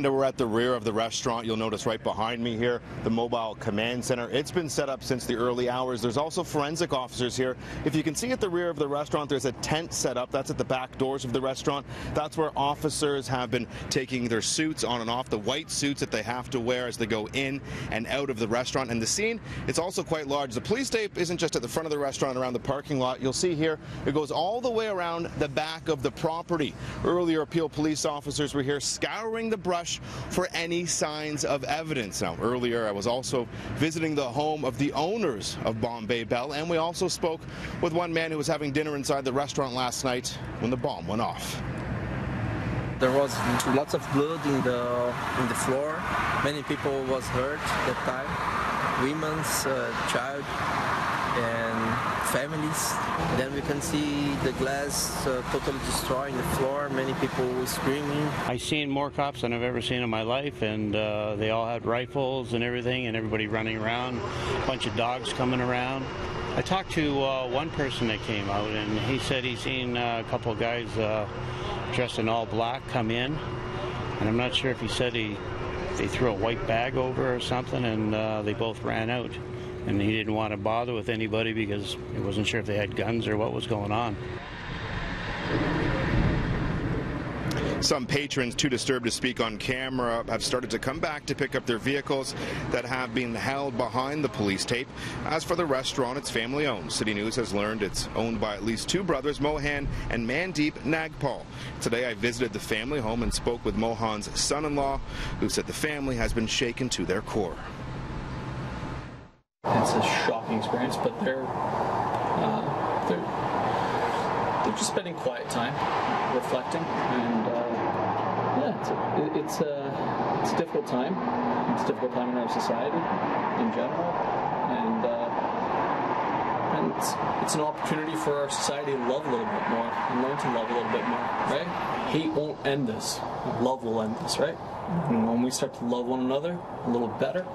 And we're at the rear of the restaurant. You'll notice right behind me here, the mobile command center. It's been set up since the early hours. There's also forensic officers here. If you can see at the rear of the restaurant, there's a tent set up. That's at the back doors of the restaurant. That's where officers have been taking their suits on and off, the white suits that they have to wear as they go in and out of the restaurant. And the scene, it's also quite large. The police tape isn't just at the front of the restaurant around the parking lot. You'll see here, it goes all the way around the back of the property. Earlier, Peel police officers were here scouring the brush for any signs of evidence. Now, earlier I was also visiting the home of the owners of Bombay Bhel, and we also spoke with one man who was having dinner inside the restaurant last night when the bomb went off. There was lots of blood in the floor. Many people was hurt that time. Women's, child, and families. Then we can see the glass totally destroyed in the floor, many people screaming. I've seen more cops than I've ever seen in my life, and they all had rifles and everything, and everybody running around, a bunch of dogs coming around. I talked to one person that came out, and he said he's seen a couple of guys dressed in all black come in, and I'm not sure if he said they threw a white bag over or something, and they both ran out. And he didn't want to bother with anybody because he wasn't sure if they had guns or what was going on. Some patrons, too disturbed to speak on camera, have started to come back to pick up their vehicles that have been held behind the police tape. As for the restaurant, it's family-owned. City News has learned it's owned by at least two brothers, Mohan and Mandeep Nagpal. Today I visited the family home and spoke with Mohan's son-in-law, who said the family has been shaken to their core. It's a shocking experience, but they're just spending quiet time, reflecting, and yeah, it's a difficult time. It's a difficult time in our society in general, and it's an opportunity for our society to love a little bit more and learn to love a little bit more. Right? Hate won't end this. Love will end this. Right? And when we start to love one another a little better,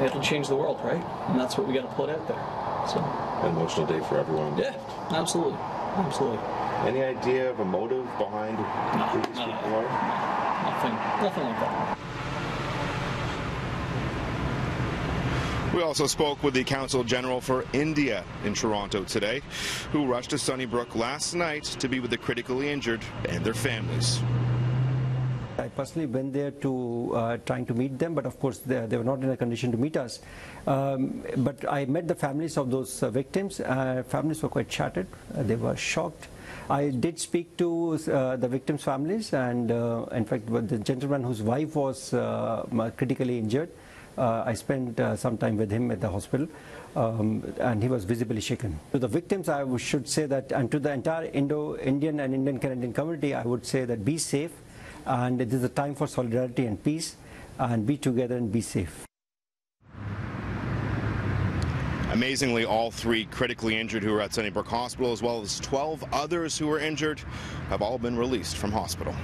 it'll change the world, right? And that's what we got to put out there. So, an emotional day for everyone. Yeah, absolutely, absolutely. Any idea of a motive behind who these people are? Nothing like that. We also spoke with the Consul General for India in Toronto today, who rushed to Sunnybrook last night to be with the critically injured and their families. I personally went there to trying to meet them, but of course they were not in a condition to meet us. But I met the families of those victims. Families were quite shattered. They were shocked. I did speak to the victims' families, and in fact the gentleman whose wife was critically injured, I spent some time with him at the hospital, and he was visibly shaken. To the victims, I should say that, and to the entire Indo-Indian and Indian-Canadian community, I would say that be safe. And it is a time for solidarity and peace, and be together and be safe. Amazingly, all three critically injured who were at Sunnybrook Hospital, as well as 12 others who were injured, have all been released from hospital.